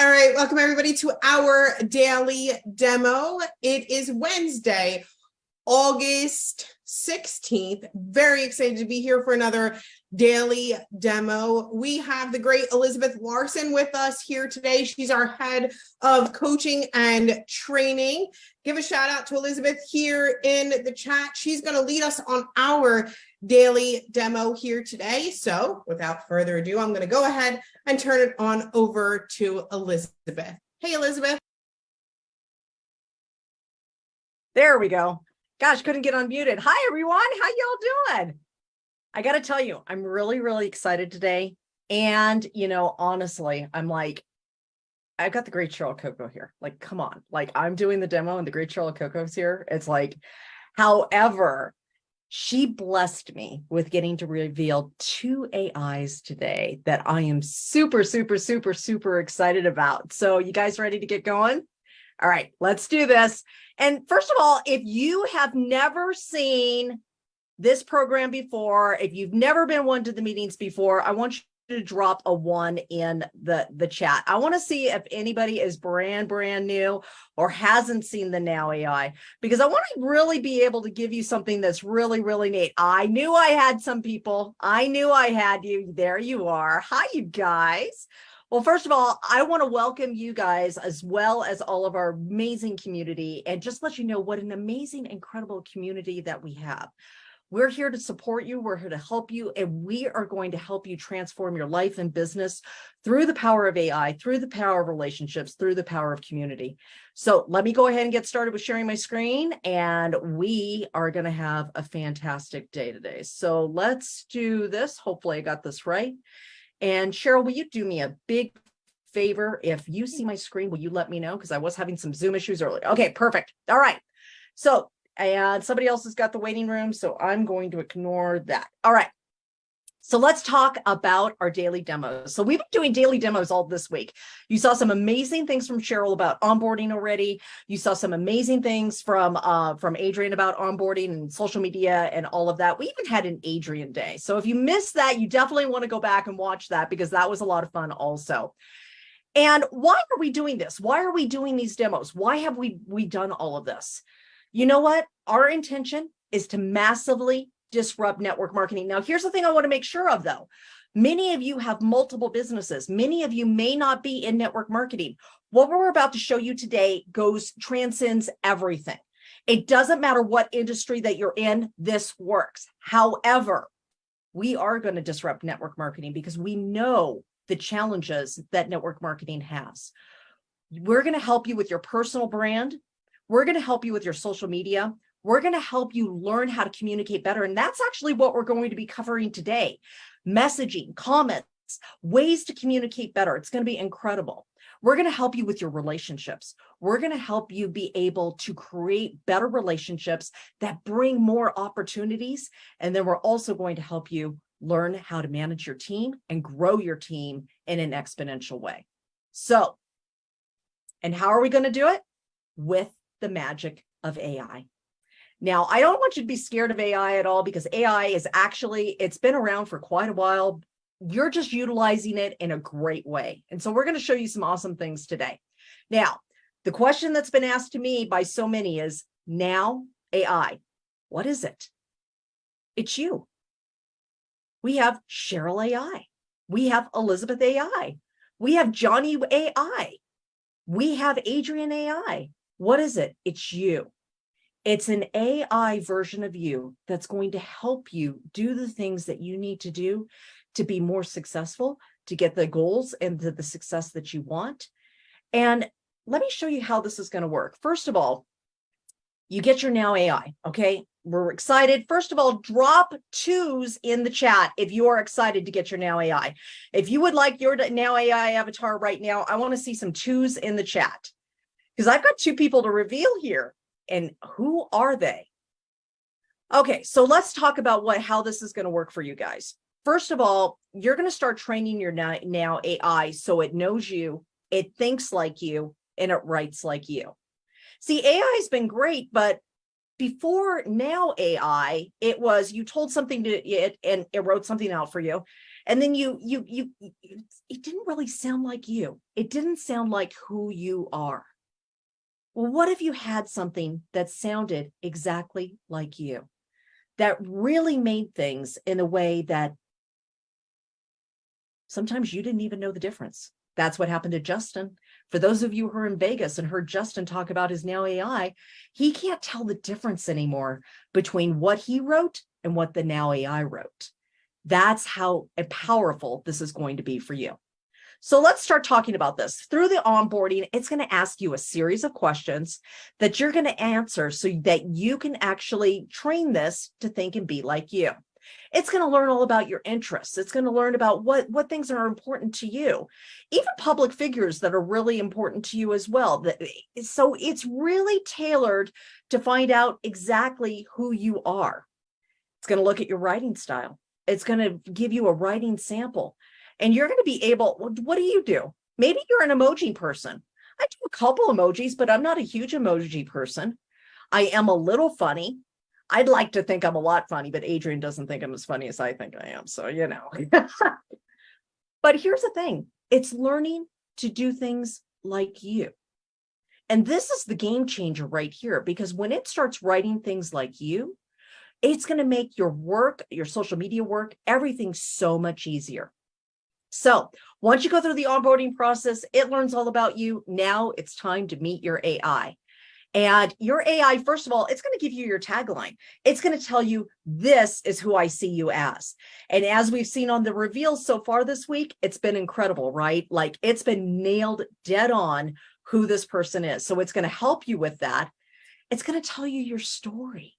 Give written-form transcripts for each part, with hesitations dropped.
All right, welcome everybody to our daily demo. It is Wednesday, August 16th. Very excited to be here for another daily demo. We have the great Elizabeth Larson with us here today. She's our head of coaching and training. Give a shout out to Elizabeth here in the chat. She's going to lead us on our daily demo here today. So without further ado, I'm going to go ahead and turn it on over to Elizabeth. Hey, Elizabeth. There we go. Gosh, couldn't get unmuted. Hi, everyone. How y'all doing? I got to tell you, I'm really excited today. And, honestly, I'm like, I've got the great Cheryl Coco here. Like, come on. Like, I'm doing the demo and the great Cheryl Coco's here. It's like, however, she blessed me with getting to reveal 2 AIs today that I am super excited about. So you guys ready to get going? All right, let's do this. And first of all, if you have never seen this program before, if you've never been one to the meetings before, I want you to drop a 1 in the chat. I want to see if anybody is brand new or hasn't seen the NowAI, because I want to really be able to give you something that's really neat. I knew I had some people. I knew I had you. There you are. Hi, you guys. Well, first of all, I want to welcome you guys as well as all of our amazing community and just let you know what an amazing, incredible community that we have. We're here to support you. We're here to help you. And we are going to help you transform your life and business through the power of AI, through the power of relationships, through the power of community. So let me go ahead and get started with sharing my screen. And we are going to have a fantastic day today. So let's do this. Hopefully I got this right. And Cheryl, will you do me a big favor? If you see my screen, will you let me know? Because I was having some Zoom issues earlier. Okay, perfect. All right. So, and somebody else has got the waiting room, so I'm going to ignore that. All right. So let's talk about our daily demos. So we've been doing daily demos all this week. You saw some amazing things from Cheryl about onboarding already. You saw some amazing things from Adrian about onboarding and social media and all of that. We even had an Adrian day. So if you missed that, you definitely want to go back and watch that because that was a lot of fun also. And why are we doing this? Why are we doing these demos? Why have we done all of this? You know what? Our intention is to massively disrupt network marketing. Now, here's the thing I want to make sure of, though. Many of you have multiple businesses. Many of you may not be in network marketing. What we're about to show you today transcends everything. It doesn't matter what industry that you're in, this works. However, we are going to disrupt network marketing because we know the challenges that network marketing has. We're going to help you with your personal brand. We're going to help you with your social media. We're going to help you learn how to communicate better. And that's actually what we're going to be covering today. Messaging, comments, ways to communicate better. It's going to be incredible. We're going to help you with your relationships. We're going to help you be able to create better relationships that bring more opportunities. And then we're also going to help you learn how to manage your team and grow your team in an exponential way. So, and how are we going to do it? With the magic of AI. Now, I don't want you to be scared of AI at all because AI is it's been around for quite a while. You're just utilizing it in a great way. And so we're going to show you some awesome things today. Now, the question that's been asked to me by so many is, now AI, what is it? It's you. We have Cheryl AI. We have Elizabeth AI. We have Johnny AI. We have Adrian AI. What is it? It's you. It's an AI version of you that's going to help you do the things that you need to do to be more successful, to get the goals and the success that you want. And let me show you how this is going to work. First of all, you get your Now AI, okay? We're excited. First of all, drop 2s in the chat if you are excited to get your Now AI. If you would like your Now AI avatar right now, I want to see some 2s in the chat because I've got 2 people to reveal here. And who are they? Okay, so let's talk about how this is going to work for you guys. First of all, you're going to start training your Now AI so it knows you, it thinks like you, and it writes like you. See, AI has been great, but before Now AI, it was you told something to it and it wrote something out for you. And then it didn't really sound like you. It didn't sound like who you are. Well, what if you had something that sounded exactly like you, that really made things in a way that sometimes you didn't even know the difference? That's what happened to Justin. For those of you who are in Vegas and heard Justin talk about his Now AI, he can't tell the difference anymore between what he wrote and what the Now AI wrote. That's how powerful this is going to be for you. So let's start talking about this. Through the onboarding, it's going to ask you a series of questions that you're going to answer so that you can actually train this to think and be like you. It's going to learn all about your interests. It's going to learn about what things are important to you, even public figures that are really important to you as well. So it's really tailored to find out exactly who you are. It's going to look at your writing style. It's going to give you a writing sample. And you're going to be able, what do you do? Maybe you're an emoji person. I do a couple emojis, but I'm not a huge emoji person. I am a little funny. I'd like to think I'm a lot funny, but Adrian doesn't think I'm as funny as I think I am. So, you know. But here's the thing. It's learning to do things like you. And this is the game changer right here, because when it starts writing things like you, it's going to make your work, your social media work, everything so much easier. So once you go through the onboarding process, it learns all about you. Now it's time to meet your AI. And your AI, first of all, it's going to give you your tagline. It's going to tell you, this is who I see you as. And as we've seen on the reveals so far this week, it's been incredible, right? Like, it's been nailed dead on who this person is. So it's going to help you with that. It's going to tell you your story.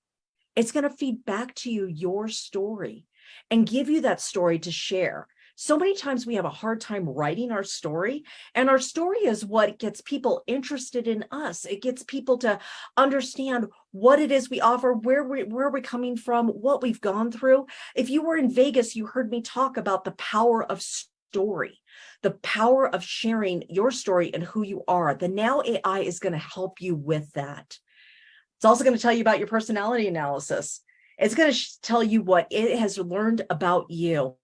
It's going to feed back to you your story and give you that story to share. So many times we have a hard time writing our story, and our story is what gets people interested in us. It gets people to understand what it is we offer, where we're coming from, what we've gone through. If you were in Vegas, you heard me talk about the power of story, the power of sharing your story and who you are. The Now AI is going to help you with that. It's also going to tell you about your personality analysis. It's going to tell you what it has learned about you.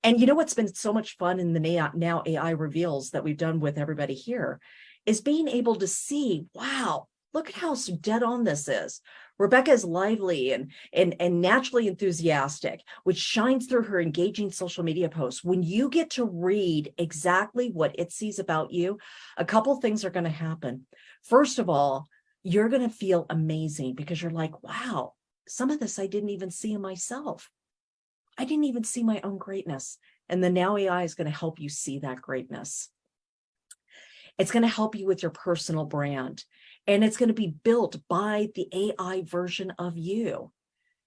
And you know what's been so much fun in the Now AI reveals that we've done with everybody here is being able to see, wow, look at how dead on this is. Rebecca is lively and naturally enthusiastic, which shines through her engaging social media posts. When you get to read exactly what it sees about you, a couple things are going to happen. First of all, you're going to feel amazing because you're like, wow, some of this I didn't even see in myself. I didn't even see my own greatness. And the Now AI is going to help you see that greatness. It's going to help you with your personal brand, and it's going to be built by the AI version of you.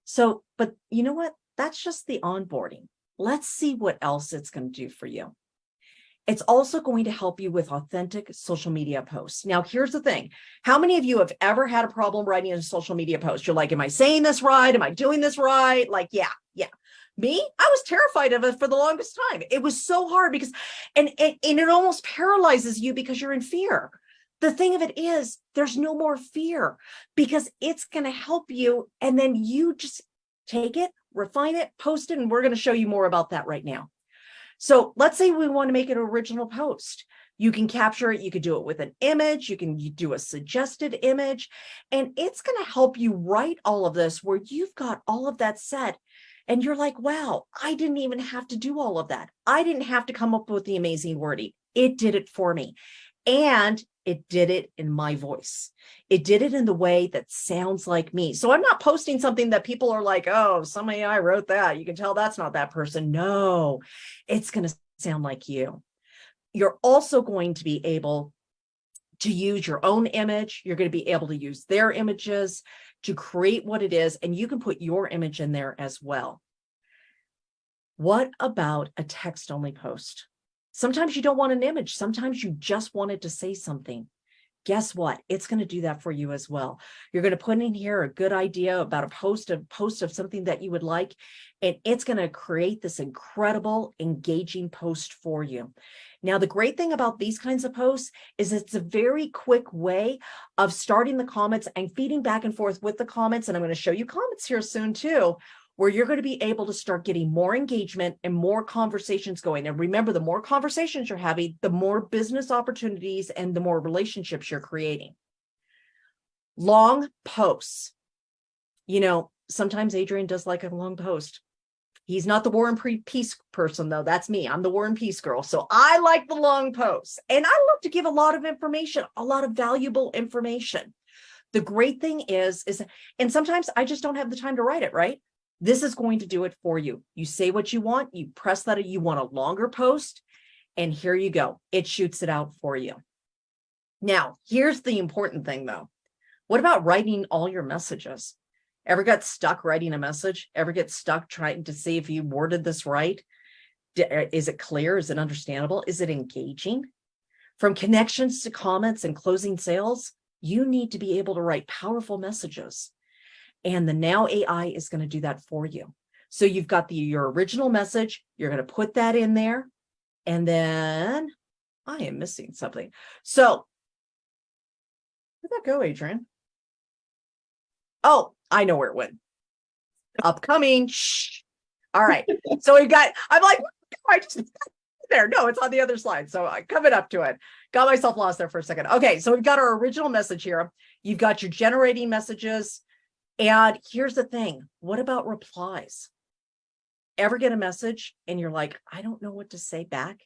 So, but you know what? That's just the onboarding. Let's see what else it's going to do for you. It's also going to help you with authentic social media posts. Now, here's the thing. How many of you have ever had a problem writing a social media post? You're like, am I saying this right? Am I doing this right? Like, yeah. Me, I was terrified of it for the longest time. It was so hard because, and it almost paralyzes you because you're in fear. The thing of it is, there's no more fear because it's going to help you. And then you just take it, refine it, post it, and we're going to show you more about that right now. So let's say we want to make an original post. You can capture it. You could do it with an image. You can do a suggested image, and it's going to help you write all of this where you've got all of that set. And you're like, wow, I didn't even have to do all of that. I didn't have to come up with the amazing wording. It did it for me. And it did it in my voice. It did it in the way that sounds like me. So I'm not posting something that people are like, oh, some AI wrote that. You can tell that's not that person. No, it's going to sound like you. You're also going to be able to use your own image. You're going to be able to use their images to create what it is, and you can put your image in there as well. What about a text-only post? Sometimes you don't want an image. Sometimes you just wanted to say something. Guess what? It's going to do that for you as well. You're going to put in here a good idea about a post of something that you would like, and it's going to create this incredible, engaging post for you. Now, the great thing about these kinds of posts is it's a very quick way of starting the comments and feeding back and forth with the comments. And I'm going to show you comments here soon too, where you're going to be able to start getting more engagement and more conversations going. And remember, the more conversations you're having, the more business opportunities and the more relationships you're creating. Long posts. You know, sometimes Adrian does like a long post. He's not the War and Peace person, though. That's me. I'm the War and Peace girl. So I like the long posts. And I love to give a lot of information, a lot of valuable information. The great thing is, and sometimes I just don't have the time to write it, right? This is going to do it for you. You say what you want, you press that, you want a longer post, and here you go. It shoots it out for you. Now, here's the important thing, though. What about writing all your messages? Ever got stuck writing a message? Ever get stuck trying to see if you worded this right? Is it clear? Is it understandable? Is it engaging? From connections to comments and closing sales, you need to be able to write powerful messages. And the Now AI is going to do that for you. So you've got your original message. You're going to put that in there. And then I am missing something. So where'd that go, Adrian? Oh, I know where it went. Upcoming. Shh. All right. So we've got, I'm like, I just there. No, it's on the other slide. So I'm coming up to it. Got myself lost there for a second. Okay. So we've got our original message here. You've got your generating messages. And here's the thing. What about replies? Ever get a message and you're like, I don't know what to say back?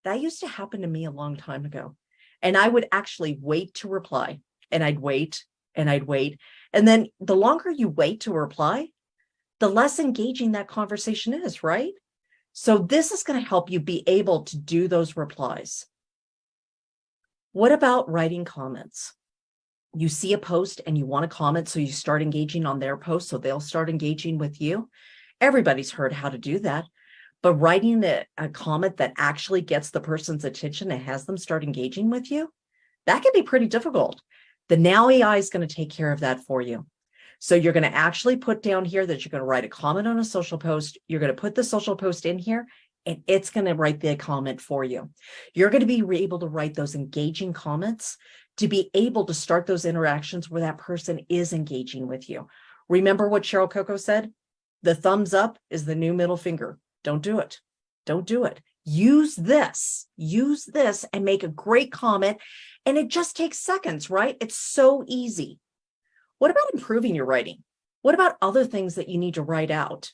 That used to happen to me a long time ago. And I would actually wait to reply, and I'd wait and I'd wait. And then the longer you wait to reply, the less engaging that conversation is, right? So this is going to help you be able to do those replies. What about writing comments? You see a post and you want to comment, so you start engaging on their post, so they'll start engaging with you. Everybody's heard how to do that, but writing a comment that actually gets the person's attention and has them start engaging with you, that can be pretty difficult. The Now AI is going to take care of that for you. So you're going to actually put down here that you're going to write a comment on a social post. You're going to put the social post in here, and it's going to write the comment for you. You're going to be able to write those engaging comments to be able to start those interactions where that person is engaging with you. Remember what Cheryl Coco said? The thumbs up is the new middle finger. Don't do it. Don't do it. Use this and make a great comment. And it just takes seconds, right? It's so easy. What about improving your writing? What about other things that you need to write out?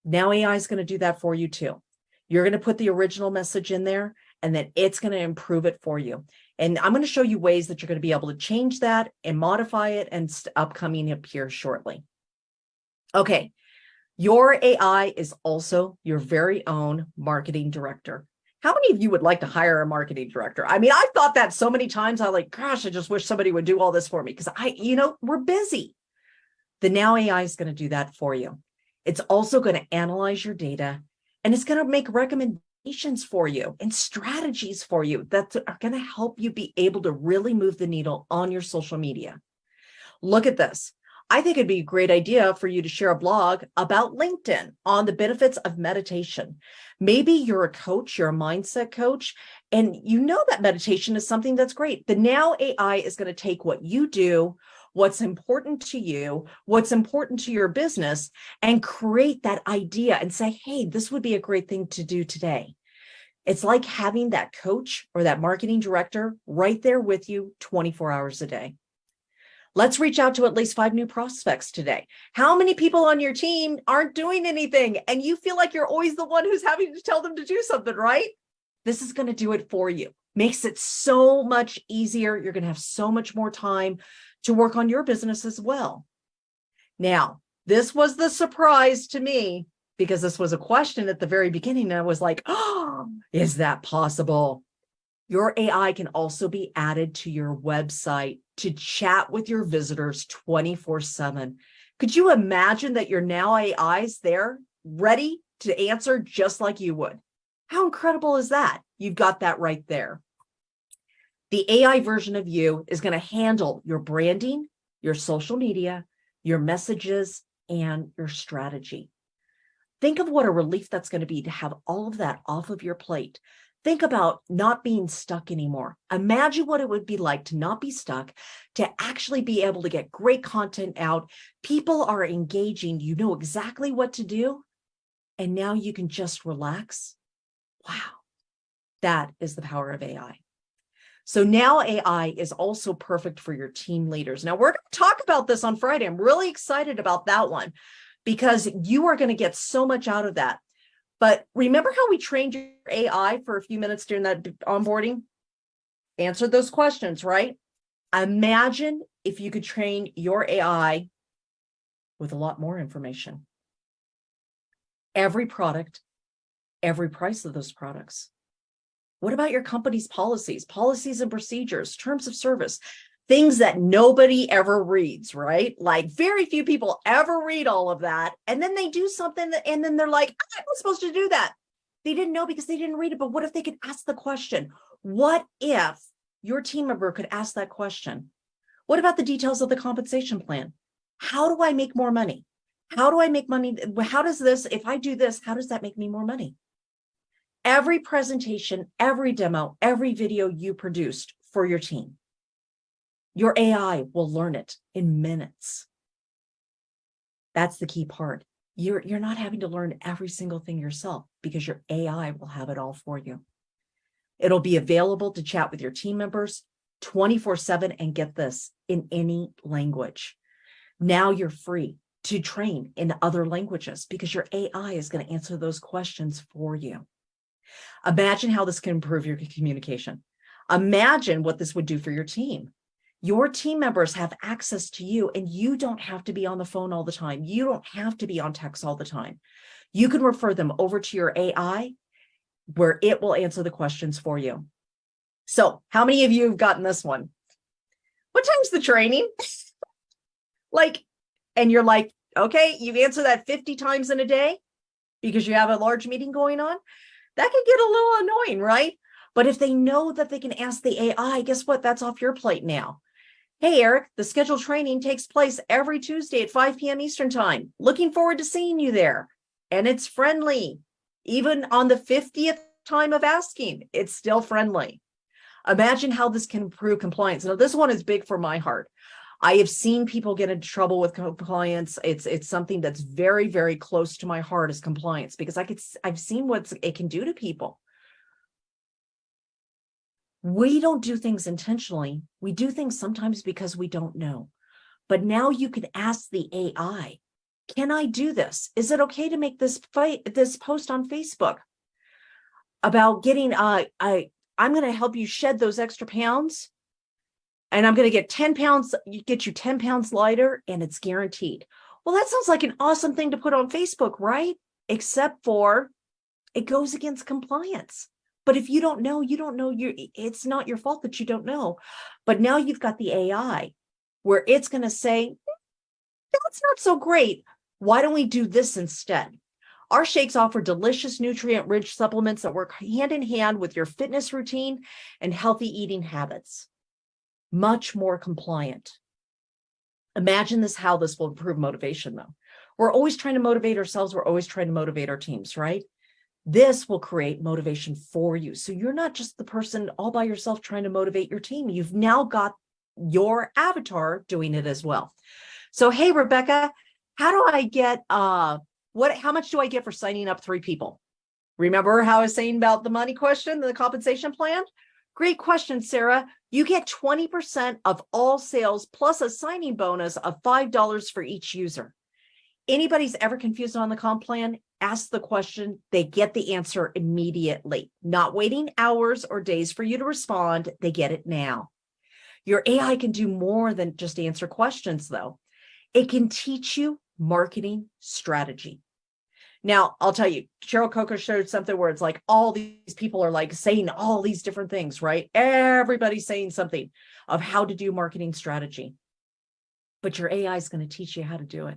Now AI is going to do that for you too. You're going to put the original message in there, and then it's going to improve it for you. And I'm going to show you ways that you're going to be able to change that and modify it, and upcoming up here shortly. Okay. Your AI is also your very own marketing director. How many of you would like to hire a marketing director? I mean, I've thought that so many times. I'm like, gosh, I just wish somebody would do all this for me, because we're busy. The Now AI is going to do that for you. It's also going to analyze your data, and it's going to make recommendations for you and strategies for you that are going to help you be able to really move the needle on your social media. Look at this. I think it'd be a great idea for you to share a blog about LinkedIn on the benefits of meditation. Maybe you're a coach, you're a mindset coach, and you know that meditation is something that's great. The Now AI is going to take what you do, what's important to you, what's important to your business, and create that idea and say, hey, this would be a great thing to do today. It's like having that coach or that marketing director right there with you 24 hours a day. Let's reach out to at least 5 new prospects today. How many people on your team aren't doing anything, and you feel like you're always the one who's having to tell them to do something, right? This is going to do it for you. Makes it so much easier. You're going to have so much more time to work on your business as well. Now, this was the surprise to me, because this was a question at the very beginning. And I was like, oh, is that possible? Your AI can also be added to your website to chat with your visitors 24/7. Could you imagine that your Now AI is there ready to answer just like you would? How incredible is that? You've got that right there. The AI version of you is going to handle your branding, your social media, your messages, and your strategy. Think of what a relief that's going to be to have all of that off of your plate. Think about not being stuck anymore. Imagine what it would be like to not be stuck, to actually be able to get great content out. People are engaging. You know exactly what to do. And now you can just relax. Wow. That is the power of AI. So now AI is also perfect for your team leaders. Now we're going to talk about this on Friday. I'm really excited about that one because you are going to get so much out of that. But remember how we trained your AI for a few minutes during that onboarding? Answered those questions, right? Imagine if you could train your AI with a lot more information. Every product, every price of those products. What about your company's policies and procedures, terms of service, things that nobody ever reads, right? Like very few people ever read all of that. And then they do something and then they're like, I was supposed to do that. They didn't know because they didn't read it. But what if they could ask the question? What if your team member could ask that question? What about the details of the compensation plan? How do I make more money? How do I make money? How does this, if I do this, how does that make me more money? Every presentation, every demo, every video you produced for your team, your AI will learn it in minutes. That's the key part. You're not having to learn every single thing yourself because your AI will have it all for you. It'll be available to chat with your team members 24/7 and get this in any language. Now you're free to train in other languages because your AI is going to answer those questions for you. Imagine how this can improve your communication. Imagine what this would do for your team. Your team members have access to you and you don't have to be on the phone all the time. You don't have to be on text all the time. You can refer them over to your AI where it will answer the questions for you. So how many of you have gotten this one? What time's the training? And you're like, okay, you've answered that 50 times in a day because you have a large meeting going on. That can get a little annoying, right? But if they know that they can ask the AI, guess what? That's off your plate now. Hey, Eric, the scheduled training takes place every Tuesday at 5 p.m. Eastern time. Looking forward to seeing you there. And it's friendly. Even on the 50th time of asking, it's still friendly. Imagine how this can improve compliance. Now, this one is big for my heart. I have seen people get into trouble with compliance. It's something that's very, very close to my heart is compliance because I've seen what it can do to people. We don't do things intentionally. We do things sometimes because we don't know. But now you can ask the AI, can I do this? Is it okay to make this post on Facebook about getting, I'm going to help you shed those extra pounds. And I'm going to get 10 pounds, get you 10 pounds lighter, and it's guaranteed. Well, that sounds like an awesome thing to put on Facebook, right? Except for it goes against compliance. But if you don't know, you don't know. It's not your fault that you don't know. But now you've got the AI where it's going to say, that's not so great. Why don't we do this instead? Our shakes offer delicious, nutrient-rich supplements that work hand in hand with your fitness routine and healthy eating habits. Much more compliant. Imagine how this will improve motivation, though. We're always trying to motivate ourselves. We're always trying to motivate our teams, right? This will create motivation for you. So you're not just the person all by yourself trying to motivate your team. You've now got your avatar doing it as well. So, hey, Rebecca, how do I get, how much do I get for signing up 3 people? Remember how I was saying about the money question, the compensation plan? Great question, Sarah. You get 20% of all sales plus a signing bonus of $5 for each user. Anybody's ever confused on the comp plan, ask the question, they get the answer immediately. Not waiting hours or days for you to respond, they get it now. Your AI can do more than just answer questions, though. It can teach you marketing strategy. Now, I'll tell you, Cheryl Coker showed something where it's like all these people are like saying all these different things, right? Everybody's saying something of how to do marketing strategy. But your AI is going to teach you how to do it.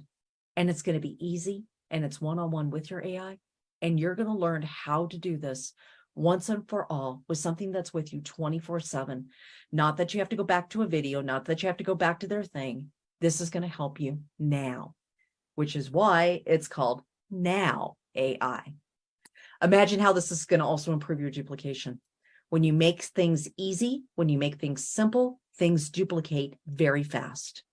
And it's going to be easy. And it's one-on-one with your AI. And you're going to learn how to do this once and for all with something that's with you 24/7. Not that you have to go back to a video, not that you have to go back to their thing. This is going to help you now, which is why it's called Now AI. Imagine how this is going to also improve your duplication. When you make things easy, when you make things simple, things duplicate very fast.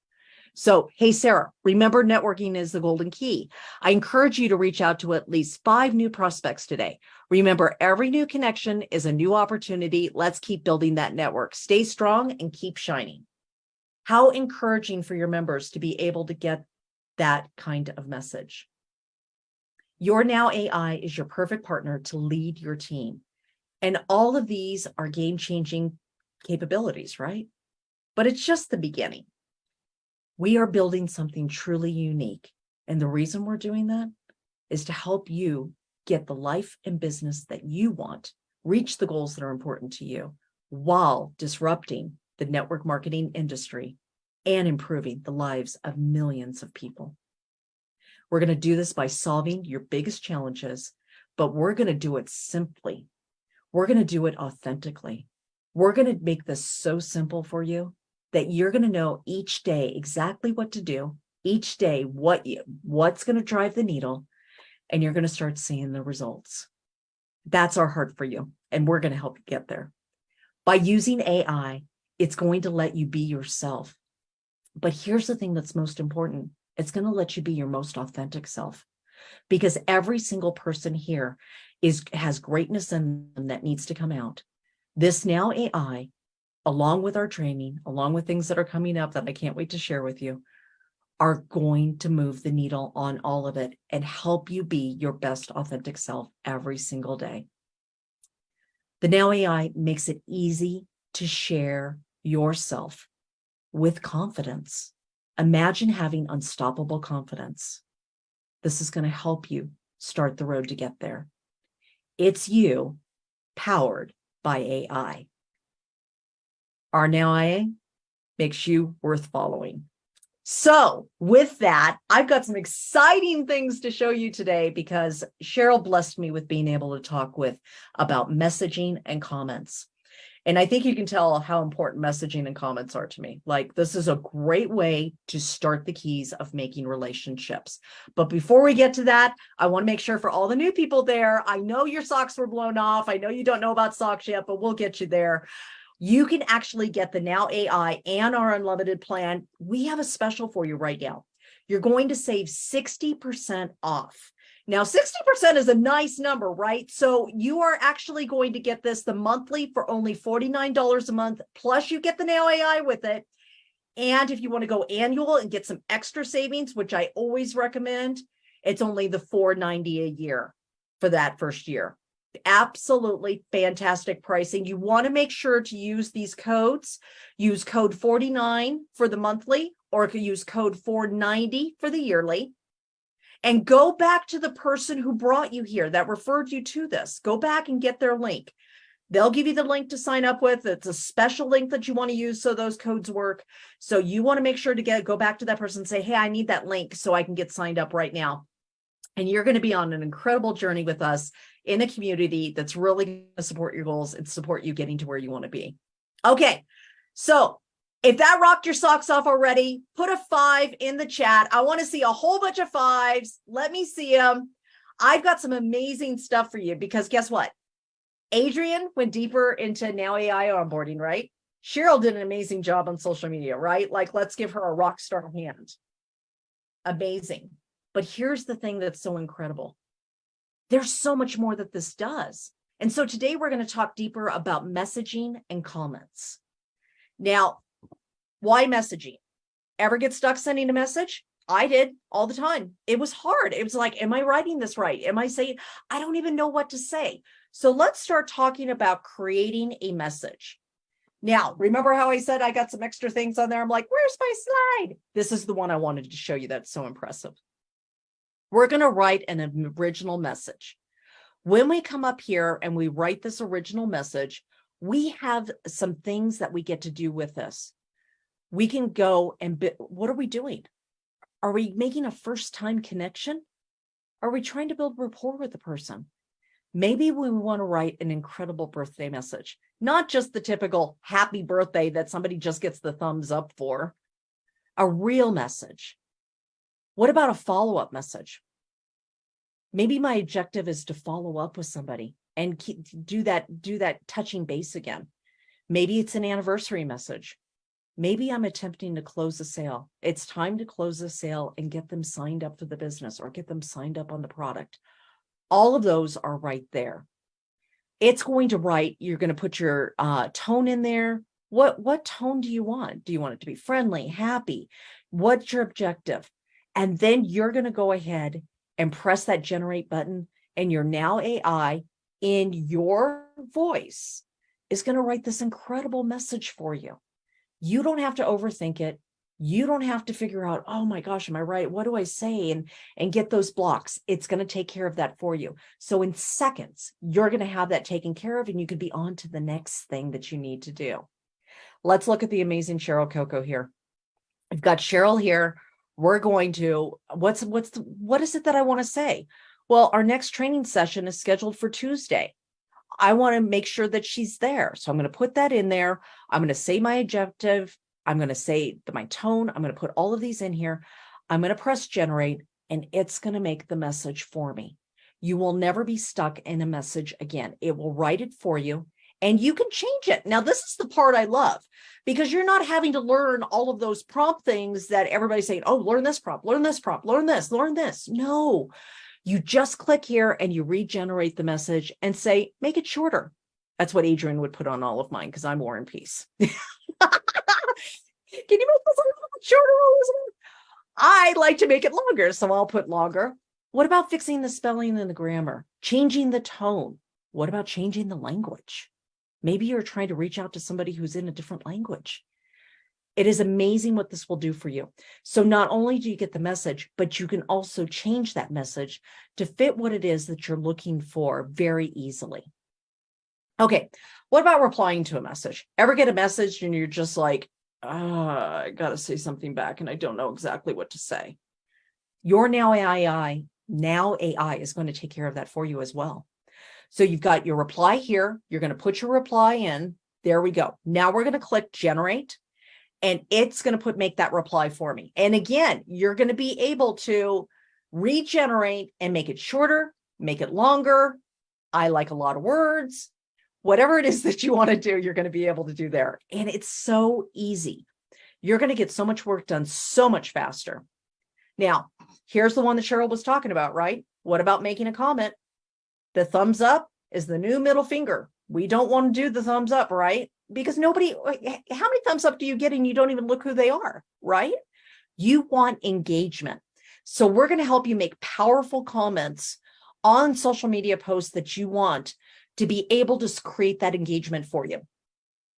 So, hey, Sarah, remember networking is the golden key. I encourage you to reach out to at least 5 new prospects today. Remember, every new connection is a new opportunity. Let's keep building that network. Stay strong and keep shining. How encouraging for your members to be able to get that kind of message. Your Now AI is your perfect partner to lead your team. And all of these are game-changing capabilities, right? But it's just the beginning. We are building something truly unique. And the reason we're doing that is to help you get the life and business that you want, reach the goals that are important to you, while disrupting the network marketing industry and improving the lives of millions of people. We're going to do this by solving your biggest challenges, but we're going to do it simply. We're going to do it authentically. We're going to make this so simple for you that you're going to know each day exactly what to do, each day what's going to drive the needle, and you're going to start seeing the results. That's our heart for you, and we're going to help you get there. By using AI, it's going to let you be yourself. But here's the thing that's most important. It's going to let you be your most authentic self, because every single person here has greatness in them that needs to come out. This Now AI, along with our training, along with things that are coming up that I can't wait to share with you, are going to move the needle on all of it and help you be your best authentic self every single day. The Now AI makes it easy to share yourself with confidence. Imagine having unstoppable confidence. This is going to help you start the road to get there. It's you powered by AI. Our Now AI makes you worth following. So with that, I've got some exciting things to show you today because Cheryl blessed me with being able to talk about messaging and comments. And I think you can tell how important messaging and comments are to me. Like, this is a great way to start the keys of making relationships. But before we get to that, I want to make sure for all the new people there, I know your socks were blown off. I know you don't know about socks yet, but we'll get you there. You can actually get the Now AI and our unlimited plan. We have a special for you right now. You're going to save 60% off. Now, 60% is a nice number, right? So you are actually going to get the monthly for only $49 a month, plus you get the Now AI with it. And if you want to go annual and get some extra savings, which I always recommend, it's only the $490 a year for that first year. Absolutely fantastic pricing. You want to make sure to use these codes. Use code 49 for the monthly, or you can use code 490 for the yearly. And go back to the person who brought you here, that referred you to this. Go back and get their link. They'll give you the link to sign up with. It's a special link that you want to use so those codes work. So you want to make sure to go back to that person and say, hey, I need that link so I can get signed up right now. And you're going to be on an incredible journey with us in a community that's really going to support your goals and support you getting to where you want to be. Okay, so if that rocked your socks off already, put a 5 in the chat. I want to see a whole bunch of 5s. Let me see them. I've got some amazing stuff for you because guess what? Adrian went deeper into Now AI onboarding, right? Cheryl did an amazing job on social media, right? Like, let's give her a rock star hand. Amazing. But here's the thing that's so incredible. There's so much more that this does. And so today we're going to talk deeper about messaging and comments. Now, why messaging? Ever get stuck sending a message? I did all the time. It was hard. It was like, am I writing this right? Am I saying, I don't even know what to say. So let's start talking about creating a message. Now, remember how I said I got some extra things on there? I'm like, where's my slide? This is the one I wanted to show you that's so impressive. We're going to write an original message. When we come up here and we write this original message, we have some things that we get to do with this. We can go and what are we doing? Are we making a first-time connection? Are we trying to build rapport with the person? Maybe we want to write an incredible birthday message, not just the typical happy birthday that somebody just gets the thumbs up for, a real message. What about a follow-up message? Maybe my objective is to follow up with somebody and do that touching base again. Maybe it's an anniversary message. Maybe I'm attempting to close a sale. It's time to close a sale and get them signed up for the business or get them signed up on the product. All of those are right there. It's going to write, you're going to put your tone in there. What tone do you want? Do you want it to be friendly, happy? What's your objective? And then you're going to go ahead and press that generate button, and your Now AI in your voice is going to write this incredible message for you. You don't have to overthink it. You don't have to figure out, oh my gosh, am I right? What do I say? And get those blocks. It's going to take care of that for you. So in seconds, you're going to have that taken care of, and you could be on to the next thing that you need to do. Let's look at the amazing Cheryl Coco here. I've got Cheryl here. We're going to, what is it that I want to say? Well, our next training session is scheduled for Tuesday. I want to make sure that she's there. So I'm going to put that in there. I'm going to say my objective. I'm going to say my tone. I'm going to put all of these in here. I'm going to press generate, and it's going to make the message for me. You will never be stuck in a message again. It will write it for you, and you can change it. Now, this is the part I love, because you're not having to learn all of those prompt things that everybody's saying, oh, learn this prompt, learn this prompt, learn this, learn this. No, you just click here and you regenerate the message and say, make it shorter. That's what Adrian would put on all of mine, because I'm War and Peace. Can you make this a little bit shorter, Elizabeth? I like to make it longer, so I'll put longer. What about fixing the spelling and the grammar? Changing the tone? What about changing the language? Maybe you're trying to reach out to somebody who's in a different language. It is amazing what this will do for you. So not only do you get the message, but you can also change that message to fit what it is that you're looking for very easily. Okay, what about replying to a message? Ever get a message and you're just like, I got to say something back and I don't know exactly what to say? Your Now AI is going to take care of that for you as well. So you've got your reply here. You're going to put your reply in. There we go. Now we're going to click generate, and it's going to make that reply for me. And again, you're going to be able to regenerate and make it shorter, make it longer. I like a lot of words. Whatever it is that you want to do, you're going to be able to do there. And it's so easy. You're going to get so much work done so much faster. Now, here's the one that Cheryl was talking about, right? What about making a comment? The thumbs up is the new middle finger. We don't want to do the thumbs up, right? Because how many thumbs up do you get and you don't even look who they are, right? You want engagement. So we're going to help you make powerful comments on social media posts that you want to be able to create that engagement for you.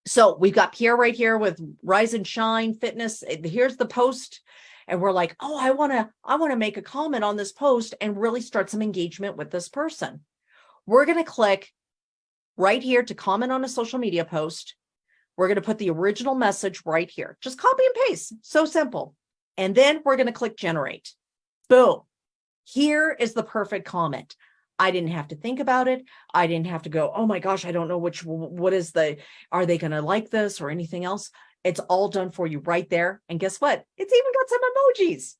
So we've got Pierre right here with Rise and Shine Fitness. Here's the post. And we're like, oh, I want to make a comment on this post and really start some engagement with this person. We're going to click right here to comment on a social media post. We're going to put the original message right here. Just copy and paste. So simple. And then we're going to click generate. Boom. Here is the perfect comment. I didn't have to think about it. I didn't have to go, oh my gosh, I don't know are they going to like this or anything else? It's all done for you right there. And guess what? It's even got some emojis.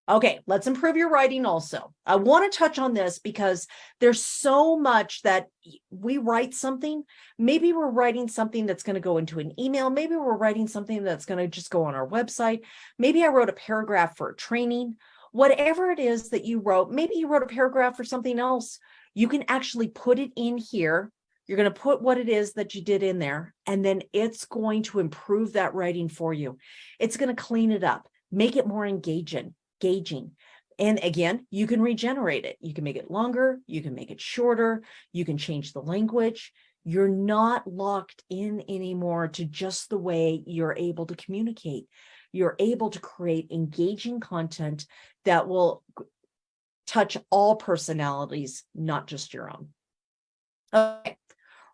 Okay, let's improve your writing also. I want to touch on this because there's so much that we write something. Maybe we're writing something that's going to go into an email. Maybe we're writing something that's going to just go on our website. Maybe I wrote a paragraph for a training. Whatever it is that you wrote, maybe you wrote a paragraph for something else. You can actually put it in here. You're going to put what it is that you did in there, and then it's going to improve that writing for you. It's going to clean it up, make it more engaging. And again, you can regenerate it. You can make it longer. You can make it shorter. You can change the language. You're not locked in anymore to just the way you're able to communicate. You're able to create engaging content that will touch all personalities, not just your own. Okay.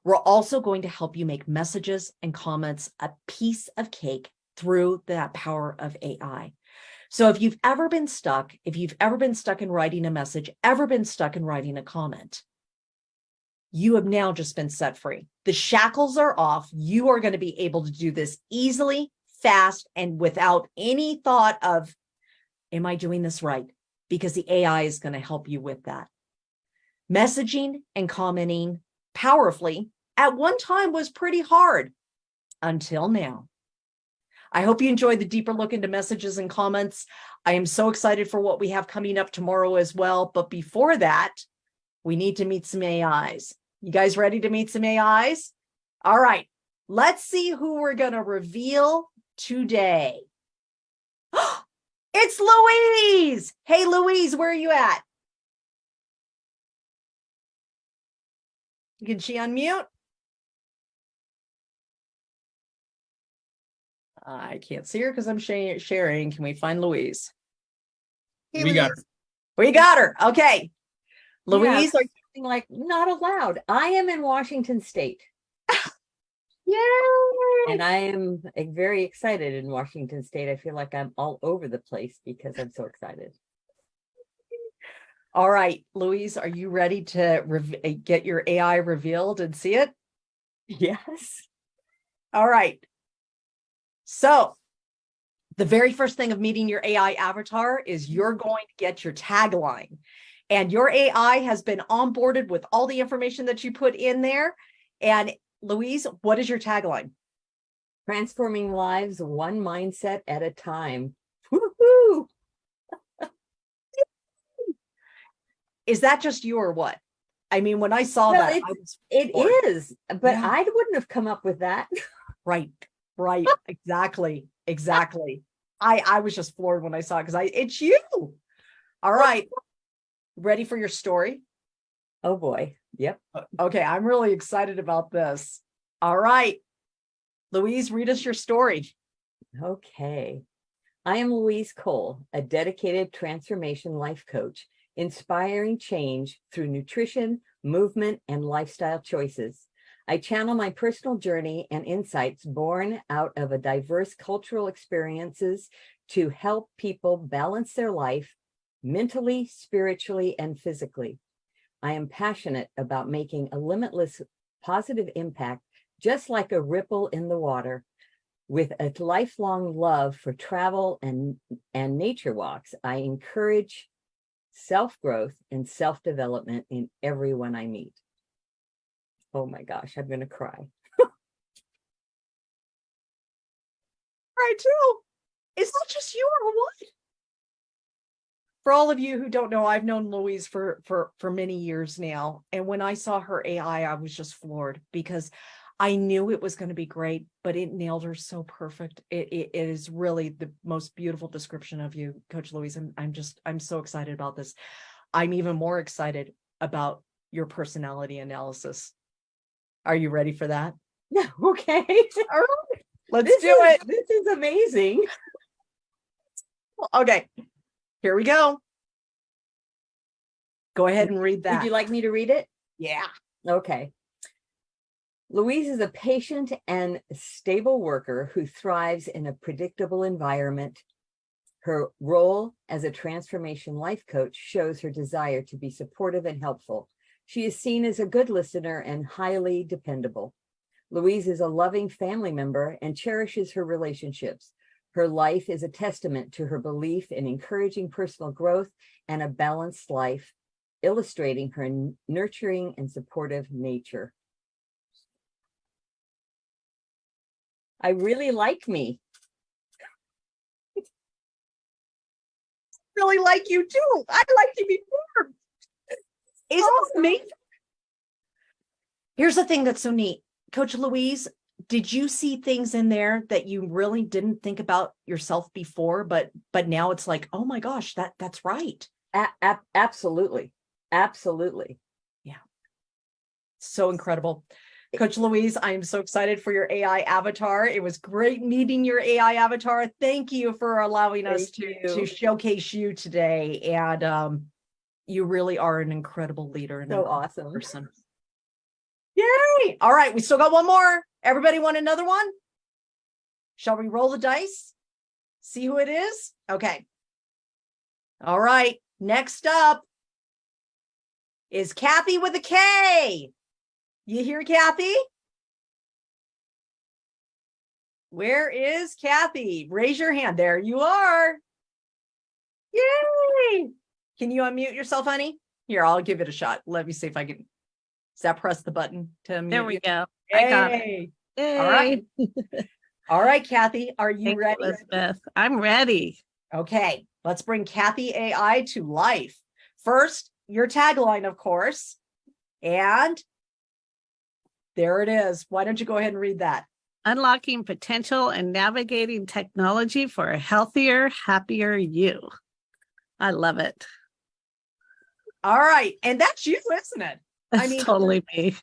We're also going to help you make messages and comments a piece of cake through that power of AI. So if you've ever been stuck in writing a message, ever been stuck in writing a comment, you have now just been set free. The shackles are off. You are going to be able to do this easily, fast, and without any thought of, am I doing this right? because the AI is going to help you with that. Messaging and commenting powerfully at one time was pretty hard until now. I hope you enjoyed the deeper look into messages and comments. I am so excited for what we have coming up tomorrow as well. But before that, we need to meet some AIs. You guys ready to meet some AIs? All right, let's see who we're going to reveal today. It's Louise. Hey, Louise, where are you at? Can she unmute? I can't see her because I'm sharing. Can we find Louise? Hey, We got her. We got her. Okay. Louise, yeah, something like not allowed. I am in Washington State. yay! And I am very excited in Washington State. I feel like I'm all over the place because I'm so excited. All right, Louise, are you ready to get your AI revealed and see it? Yes. All right. So the very first thing of meeting your AI avatar is you're going to get your tagline. And your AI has been onboarded with all the information that you put in there. And Louise, what is your tagline? Transforming lives one mindset at a time. Woohoo! Is that just you or what? I mean, when I saw Well, that, it is, but Yeah. I wouldn't have come up with that. Right, exactly. I was just floored when I saw it because it's you. All right, ready for your story? Oh boy. Yep. Okay, I'm really excited about this. All right, Louise, read us your story. Okay. I am Louise Cole, a dedicated transformation life coach, inspiring change through nutrition, movement, and lifestyle choices. I channel my personal journey and insights born out of a diverse cultural experiences to help people balance their life mentally, spiritually, and physically. I am passionate about making a limitless positive impact, just like a ripple in the water. With a lifelong love for travel and nature walks, I encourage self-growth and self-development in everyone I meet. Oh my gosh, I'm going to cry. Right, too. Is that just you or what? For all of you who don't know, I've known Louise for many years now. And when I saw her AI, I was just floored because I knew it was going to be great, but it nailed her so perfect. It is really the most beautiful description of you, Coach Louise. I'm so excited about this. I'm even more excited about your personality analysis. Are you ready for that? Yeah, okay. All right, let's do it. This is amazing. Okay, here we go. Go ahead and read that. Would you like me to read it? Yeah. Okay. Louise is a patient and stable worker who thrives in a predictable environment. Her role as a transformation life coach shows her desire to be supportive and helpful. She is seen as a good listener and highly dependable. Louise is a loving family member and cherishes her relationships. Her life is a testament to her belief in encouraging personal growth and a balanced life, illustrating her nurturing and supportive nature. I really like me. Really like you too. I liked you before. Isn't this amazing? Here's the thing that's so neat. Coach Louise, did you see things in there that you really didn't think about yourself before, but now it's like, oh my gosh, that's right. Absolutely. Absolutely. Yeah. So incredible. Coach Louise, I am so excited for your AI avatar. It was great meeting your AI avatar. Thank you for allowing us to showcase you today. And you really are an incredible leader and So an awesome person. Yay! All right, we still got one more. Everybody want another one? Shall we roll the dice? See who it is? Okay. All right, next up is Kathy with a K. You hear Kathy? Where is Kathy? Raise your hand. There you are. Yay! Can you unmute yourself, honey? Here, I'll give it a shot. Let me see if I can. Does that press the button to unmute There we you? go. I got it. Yay. Yay. All right. All right, Kathy, are you Thank you, ready? Elizabeth. I'm ready. Okay, let's bring Kathy AI to life. First, your tagline, of course. And there it is. Why don't you go ahead and read that? Unlocking potential and navigating technology for a healthier, happier you. I love it. All right. And that's you, isn't it? That's totally me.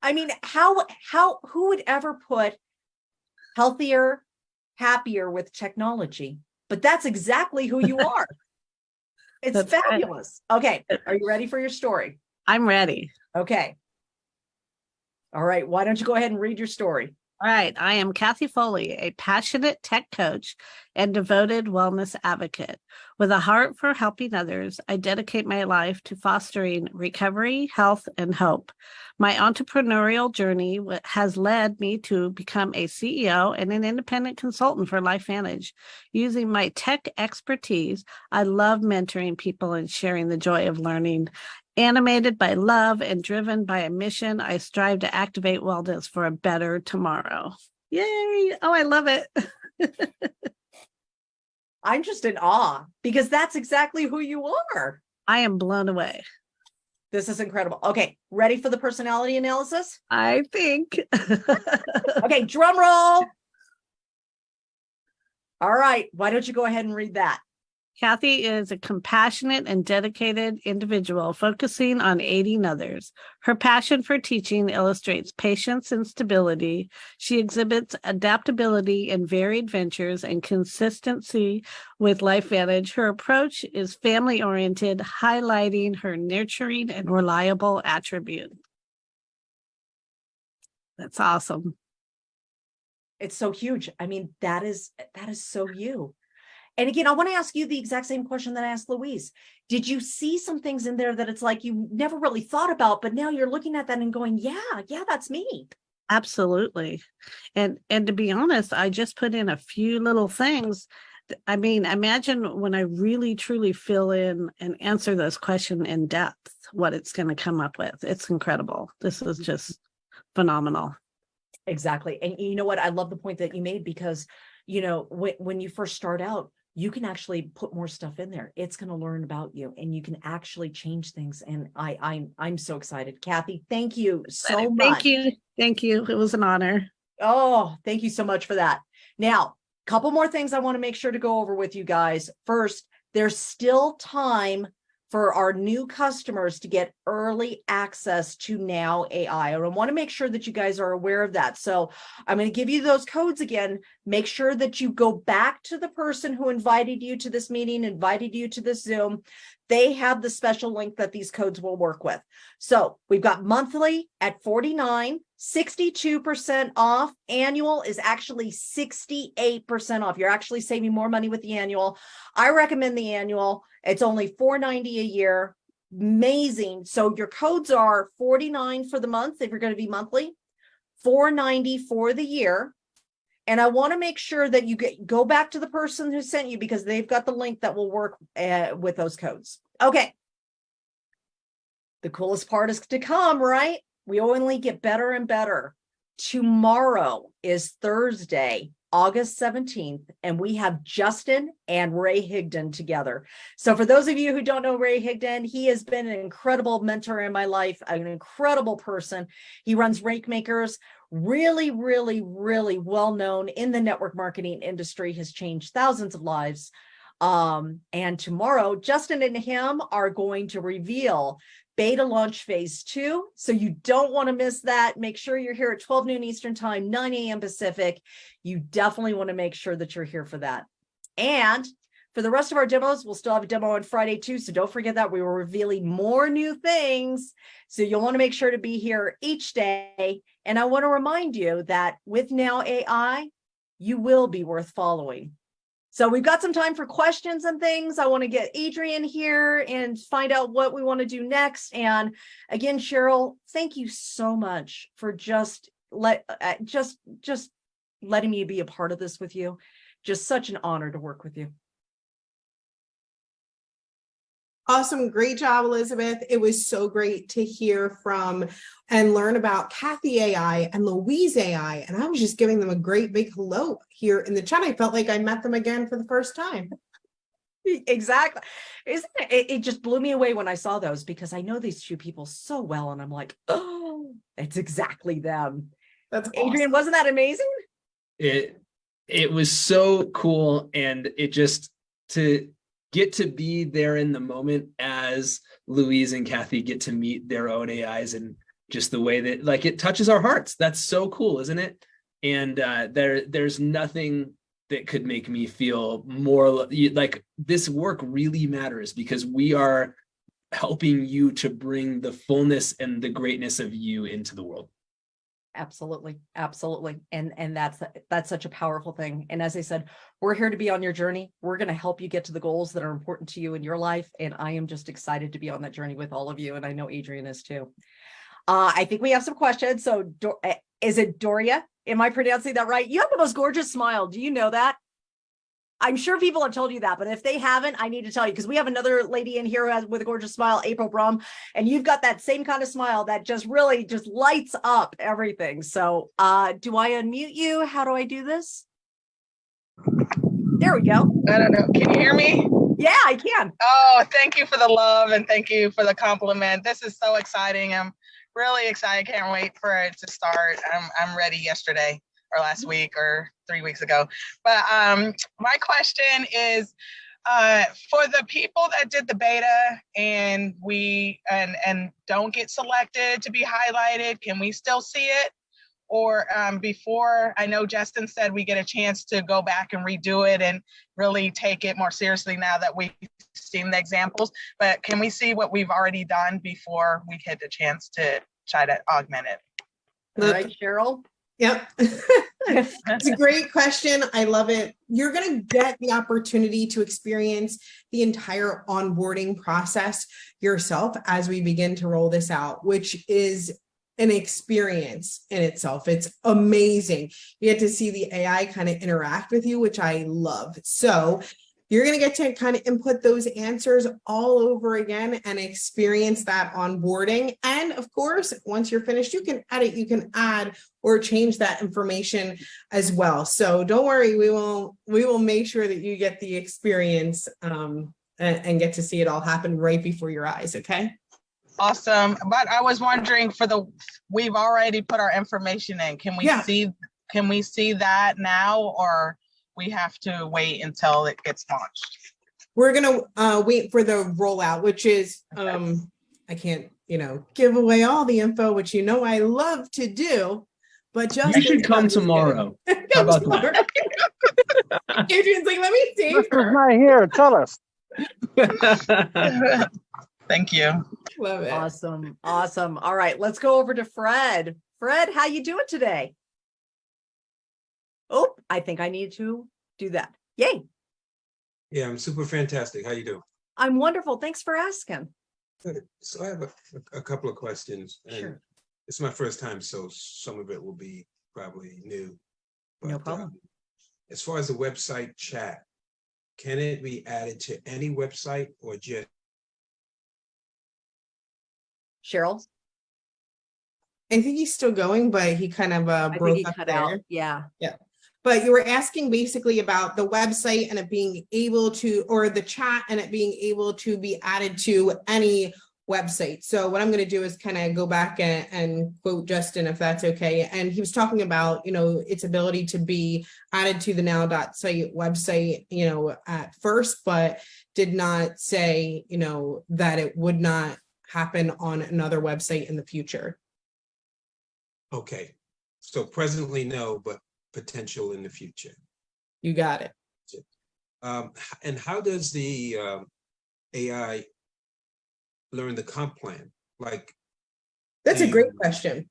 I mean, who would ever put healthier, happier with technology? But that's exactly who you are. It's That's fabulous. right. Okay. Are you ready for your story? I'm ready. Okay. All right. Why don't you go ahead and read your story? All right. I am Kathy Foley, a passionate tech coach and devoted wellness advocate. With a heart for helping others, I dedicate my life to fostering recovery, health, and hope. My entrepreneurial journey has led me to become a CEO and an independent consultant for LifeVantage. Using my tech expertise, I love mentoring people and sharing the joy of learning. Animated by love and driven by a mission, I strive to activate wellness for a better tomorrow. Yay! Oh, I love it. I'm just in awe because that's exactly who you are. I am blown away. This is incredible. Okay, ready for the personality analysis? I think. Okay, drum roll. All right, why don't you go ahead and read that? Kathy is a compassionate and dedicated individual focusing on aiding others. Her passion for teaching illustrates patience and stability. She exhibits adaptability in varied ventures and consistency with LifeVantage. Her approach is family-oriented, highlighting her nurturing and reliable attribute. That's awesome. It's so huge. I mean, that is so you. And again, I want to ask you the exact same question that I asked Louise. Did you see some things in there that it's like you never really thought about, but now you're looking at that and going, yeah, that's me. Absolutely. And to be honest, I just put in a few little things. I mean, imagine when I really truly fill in and answer this question in depth, what it's going to come up with. It's incredible. This is just phenomenal. Exactly. And you know what? I love the point that you made because, you know, when you first start out, you can actually put more stuff in there. It's going to learn about you and you can actually change things. And I'm so excited. Kathy, thank you so much. Thank you. Thank you. It was an honor. Oh, thank you so much for that. Now, a couple more things I want to make sure to go over with you guys. First, there's still time for our new customers to get early access to NowAI. I want to make sure that you guys are aware of that. So I'm going to give you those codes again. Make sure that you go back to the person who invited you to this meeting, invited you to this Zoom. They have the special link that these codes will work with. So we've got monthly at $49, 62% off. Annual is actually 68% off. You're actually saving more money with the annual. I recommend the annual. It's only $4.90 a year. Amazing. So your codes are $49 for the month if you're going to be monthly, $4.90 for the year. And I want to make sure that you go back to the person who sent you because they've got the link that will work with those codes. Okay. The coolest part is to come, right? We only get better and better. Tomorrow is Thursday, August 17th, and we have Justin and Ray Higdon together. So for those of you who don't know Ray Higdon, he has been an incredible mentor in my life, an incredible person. He runs Rakemakers, really, really, really well-known in the network marketing industry, has changed thousands of lives. And tomorrow, Justin and him are going to reveal beta launch phase 2. So you don't want to miss that. Make sure you're here at 12 noon Eastern time, 9 a.m. Pacific. You definitely want to make sure that you're here for that. And for the rest of our demos, we'll still have a demo on Friday too. So don't forget that we were revealing more new things. So you'll want to make sure to be here each day. And I want to remind you that with NowAI, you will be worth following. So we've got some time for questions and things. I want to get Adrian here and find out what we want to do next. And again, Cheryl, thank you so much for just letting me be a part of this with you. Just such an honor to work with you. Awesome. Great job, Elizabeth. It was so great to hear from and learn about Kathy AI and Louise AI. And I was just giving them a great big hello here in the chat. I felt like I met them again for the first time. Exactly. Isn't it? It just blew me away when I saw those, because I know these two people so well. And I'm like, oh, it's exactly them. That's Adrian, awesome. wasn't that amazing? It was so cool, and it just to get to be there in the moment as Louise and Kathy get to meet their own AIs, and just the way that like it touches our hearts. That's so cool, isn't it? And there's nothing that could make me feel more like this work really matters, because we are helping you to bring the fullness and the greatness of you into the world. Absolutely. Absolutely. And that's such a powerful thing. And as I said, we're here to be on your journey. We're going to help you get to the goals that are important to you in your life. And I am just excited to be on that journey with all of you. And I know Adrian is too. I think we have some questions. So is it Doria? Am I pronouncing that right? You have the most gorgeous smile. Do you know that? I'm sure people have told you that, but if they haven't, I need to tell you, because we have another lady in here with a gorgeous smile, April Brum, and you've got that same kind of smile that just really just lights up everything. So do I unmute you? How do I do this? There we go. I don't know. Can you hear me? Yeah, I can. Oh, thank you for the love and thank you for the compliment. This is so exciting. I'm really excited. Can't wait for it to start. I'm ready yesterday or last week or 3 weeks ago. But my question is, for the people that did the beta and and don't get selected to be highlighted, can we still see it? Or before, I know Justin said we get a chance to go back and redo it and really take it more seriously now that we've seen the examples, but can we see what we've already done before we get the chance to try to augment it? All right, Cheryl. Yep. It's a great question. I love it. You're going to get the opportunity to experience the entire onboarding process yourself as we begin to roll this out, which is an experience in itself. It's amazing. You get to see the AI kind of interact with you, which I love. So you're going to get to kind of input those answers all over again and experience that onboarding. And of course, once you're finished, you can edit, you can add or change that information as well. So don't worry, we will make sure that you get the experience and get to see it all happen right before your eyes. Okay. Awesome. But I was wondering, we've already put our information in. Can we see that now, or we have to wait until it gets launched? We're gonna wait for the rollout, which is I can't give away all the info, which I love to do, but just you should come tomorrow. How about that? Adrian's like, let me see. This is not here. Tell us. Thank you. Love it. Awesome. Awesome. All right, let's go over to Fred. Fred, how you doing today? Oh, I think I need to do that. Yay. Yeah, I'm super fantastic. How you doing? I'm wonderful. Thanks for asking. Good. So I have a couple of questions. And Sure. it's my first time, so some of it will be probably new. No problem. As far as the website chat, can it be added to any website or just? Cheryl? I think he's still going, but he kind of I think broke he up cut there. out. Yeah. But you were asking basically about the website and it being able to, or the chat and it being able to be added to any website. So what I'm going to do is kind of go back and quote Justin, if that's okay. And he was talking about, its ability to be added to the now.site website, at first, but did not say, that it would not happen on another website in the future. Okay, so presently no, but potential in the future. You got it. And how does the AI learn the comp plan? Like, That's a great question,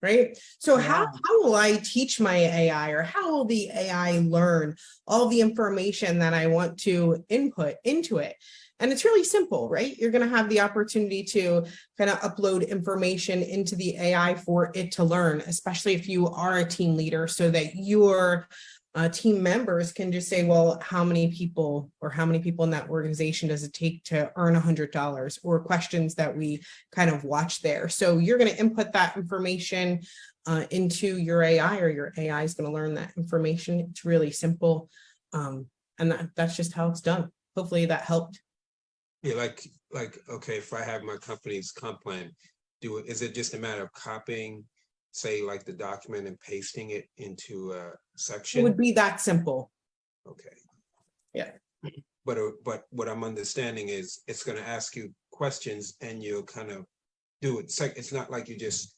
right? So Yeah. how will I teach my AI, or how will the AI learn all the information that I want to input into it? And it's really simple, right? You're going to have the opportunity to kind of upload information into the AI for it to learn, especially if you are a team leader, so that you're team members can just say, well, how many people in that organization does it take to earn $100, or questions that we kind of watch there. So you're going to input that information into your AI, or your AI is going to learn that information. It's really simple. And that's just how it's done. Hopefully that helped. Yeah, like, okay, if I have my company's comp plan, is it just a matter of copying, say, like the document and pasting it into a section? It would be that simple. Okay. Yeah. But what I'm understanding is it's going to ask you questions and you'll kind of do it. It's not like you just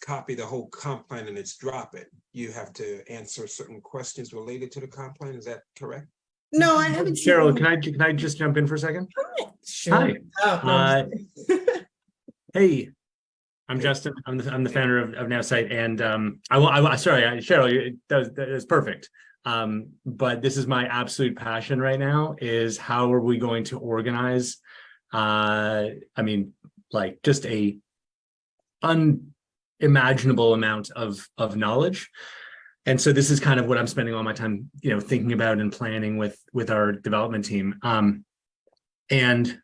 copy the whole comp plan and it's drop it. You have to answer certain questions related to the comp plan. Is that correct? No, I haven't seen Cheryl, can I just jump in for a second? Sure. Hi. Hey, I'm Justin. I'm the founder of Nowsite, and sorry, Cheryl, that was perfect. But this is my absolute passion right now, is how are we going to organize like just a unimaginable amount of knowledge. And so this is kind of what I'm spending all my time, thinking about and planning with our development team. And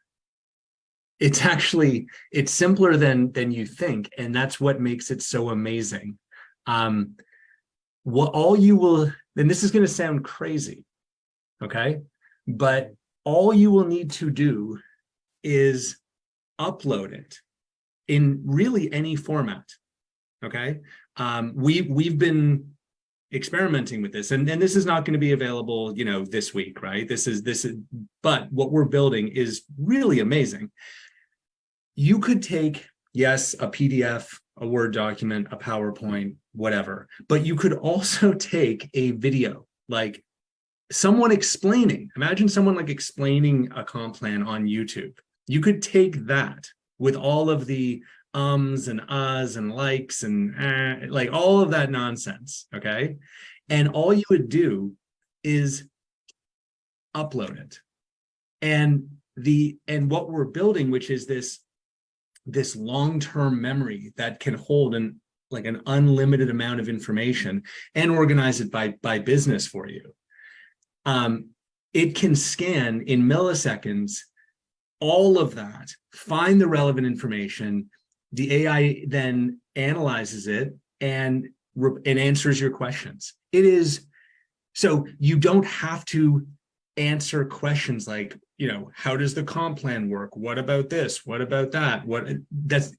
it's simpler than you think, and that's what makes it so amazing. What all you will, and this is going to sound crazy, okay, but all you will need to do is upload it in really any format. Okay, we've been experimenting with this, and this is not going to be available, this week, right? This is, but what we're building is really amazing. You could take, yes, a PDF, a Word document, a PowerPoint, whatever, but you could also take a video, like someone explaining, imagine someone like explaining a comp plan on YouTube. You could take that with all of the ums and uhs and likes and like all of that nonsense, okay? And all you would do is upload it. And what we're building, which is this long-term memory that can hold an unlimited amount of information and organize it by business for you. It can scan in milliseconds all of that, find the relevant information. The AI then analyzes it and answers your questions. It is, so you don't have to answer questions like, how does the comp plan work? What about this? What about that?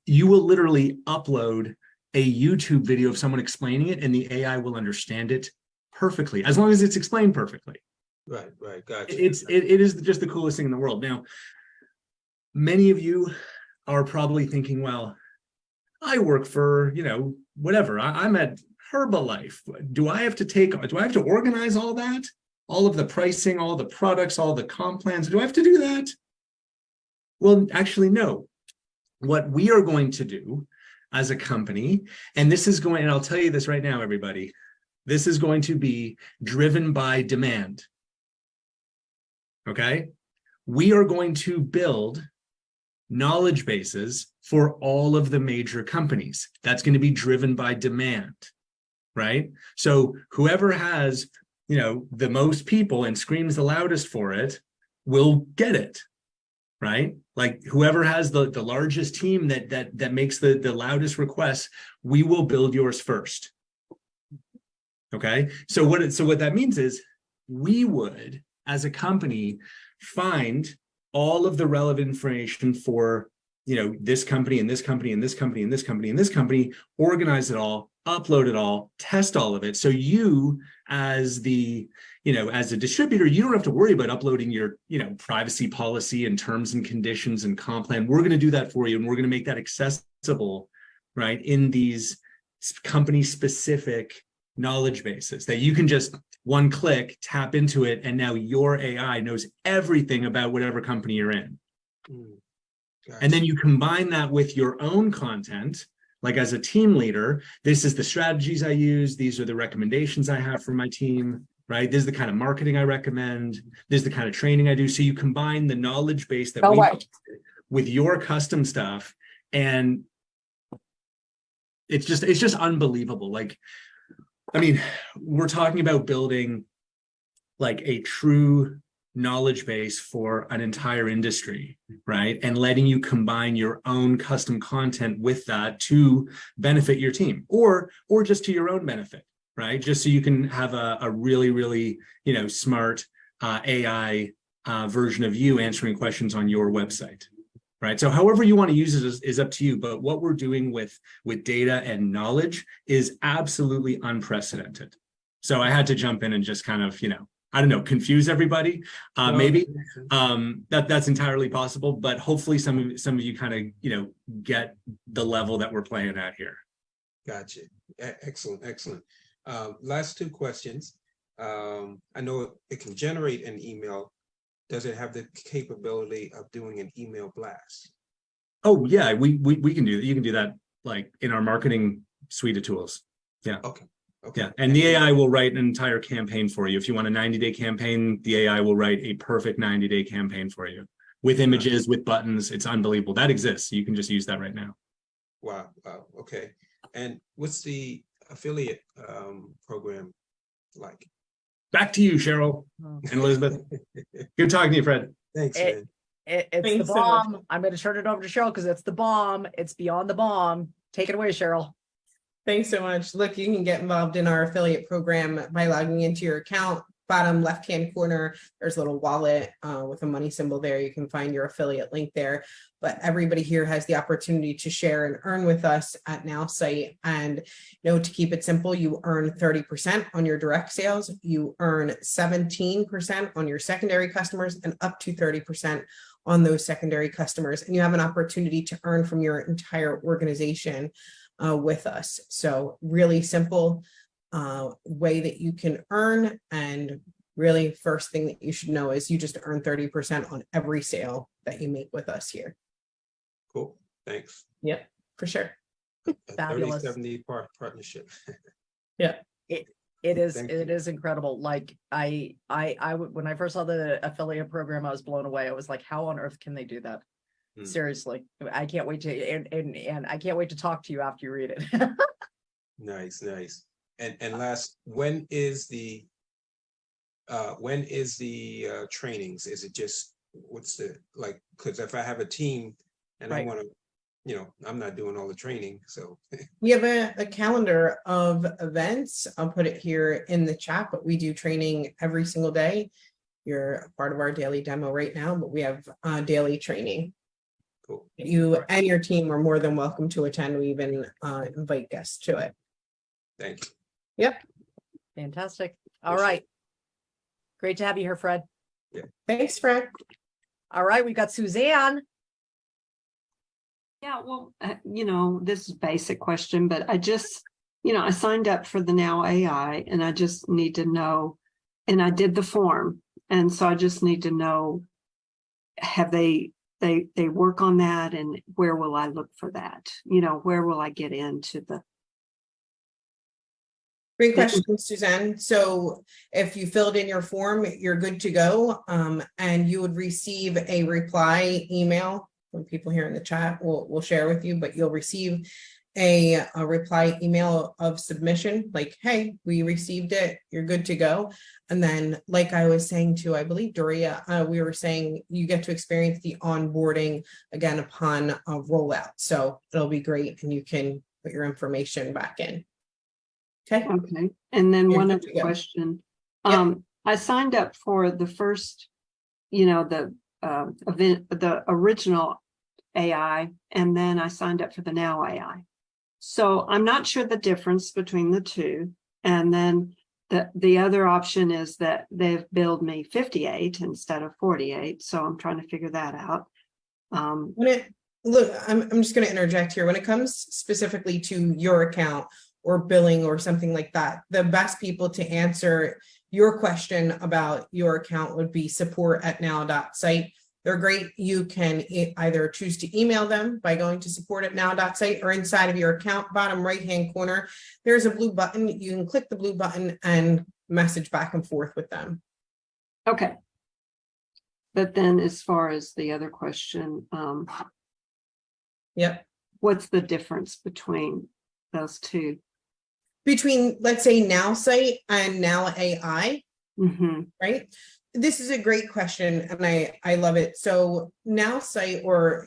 You will literally upload a YouTube video of someone explaining it, and the AI will understand it perfectly, as long as it's explained perfectly. Right, gotcha. It is just the coolest thing in the world. Now, many of you are probably thinking, well, I work for, whatever. I'm at Herbalife. Do I have to organize all that? All of the pricing, all the products, all the comp plans? Do I have to do that? Well, actually, no. What we are going to do as a company, and I'll tell you this right now, everybody, this is going to be driven by demand. Okay? We are going to build knowledge bases for all of the major companies. That's going to be driven by demand, right? So whoever has, the most people and screams the loudest for it will get it, right? Like whoever has the largest team that makes the loudest requests, we will build yours first. Okay? So what that means is we would, as a company, find all of the relevant information for, this company and this company and this company and this company and this company, organize it all, upload it all, test all of it. So you, as a distributor, you don't have to worry about uploading your, privacy policy and terms and conditions and comp plan. We're going to do that for you, and we're going to make that accessible, right, in these company-specific knowledge bases that you can just one click, tap into it, and now your AI knows everything about whatever company you're in. Gotcha. And then you combine that with your own content, like as a team leader, this is the strategies I use, these are the recommendations I have for my team, right? This is the kind of marketing I recommend, this is the kind of training I do. So you combine the knowledge base that we have with your custom stuff, and it's just unbelievable. Like, I mean, we're talking about building like a true knowledge base for an entire industry, right? And letting you combine your own custom content with that to benefit your team, or just to your own benefit, right? Just so you can have a really, really, smart AI version of you answering questions on your website, right? So however you want to use it is up to you. But what we're doing with data and knowledge is absolutely unprecedented. So I had to jump in and just kind of, I don't know, confuse everybody. Maybe that's entirely possible, but hopefully some of you kind of, get the level that we're playing at here. Gotcha. Excellent, excellent. Last two questions. I know it can generate an email. Does it have the capability of doing an email blast? Oh yeah, we can do that. You can do that like in our marketing suite of tools. Yeah. Okay. Okay. Yeah, and the AI will write an entire campaign for you. If you want a 90-day campaign, the AI will write a perfect 90-day campaign for you with images, with buttons. It's unbelievable. That exists. You can just use that right now. Wow. Wow. Okay. And what's the affiliate program like? Back to you, Cheryl and Elizabeth. Good talking to you, Fred. Thanks, man. It's Thanks the so much. bomb. I'm going to turn it over to Cheryl because it's the bomb. It's beyond the bomb. Take it away, Cheryl. Thanks so much. Look, you can get involved in our affiliate program by logging into your account. Bottom left-hand corner, there's a little wallet with a money symbol there. You can find your affiliate link there. But everybody here has the opportunity to share and earn with us at Nowsite. And to keep it simple, you earn 30% on your direct sales. You earn 17% on your secondary customers and up to 30% on those secondary customers. And you have an opportunity to earn from your entire organization with us. So really simple way that you can earn, and really first thing that you should know is you just earn 30% on every sale that you make with us here. Cool. Thanks. Yep, for sure. Fabulous. 30-70 partnership. Yeah. It is Thank it you. is incredible. Like I when I first saw the affiliate program, I was blown away. I was like, how on earth can they do that? Seriously, I can't wait to and I can't wait to talk to you after you read it. Nice, nice. And last, when is the trainings? Is it just what's the like? Because if I have a team and Right. I want to, I'm not doing all the training, so We have a calendar of events. I'll put it here in the chat, but we do training every single day. You're a part of our daily demo right now, but we have daily training. cool. You and your team are more than welcome to attend. We even invite guests to it. Thank you. Yep. Fantastic. All Appreciate right. Great to have you here, Fred. Thanks, Fred. All right, we got Suzanne. Yeah, well, this is a basic question, but I just, I signed up for the Now AI and I just need to know, and I did the form. And so I just need to know, have they work on that, and where will I look for that? Where will I get into the? Great question, Suzanne. So if you filled in your form, you're good to go. And you would receive a reply email from people here in the chat. We'll share with you, but you'll receive a reply email of submission, like, hey, we received it, you're good to go. And then, like I was saying to, I believe, Doria, we were saying you get to experience the onboarding again upon a rollout. So it'll be great, and you can put your information back in. Okay. Okay. And then You're one good other to go. question. Yep. I signed up for the first, the event, the original AI, and then I signed up for the Now AI. So I'm not sure the difference between the two. And then the other option is that they've billed me 58 instead of 48. So I'm trying to figure that out. Look, I'm just going to interject here. When it comes specifically to your account or billing or something like that, the best people to answer your question about your account would be support@now.site. They're great. You can either choose to email them by going to support@now.site, or inside of your account, bottom right-hand corner, there's a blue button. You can click the blue button and message back and forth with them. Okay. But then as far as the other question, Yep. what's the difference between those two? Between, let's say, Nowsite and Now AI, right? This is a great question, and I love it. So Nowsite, or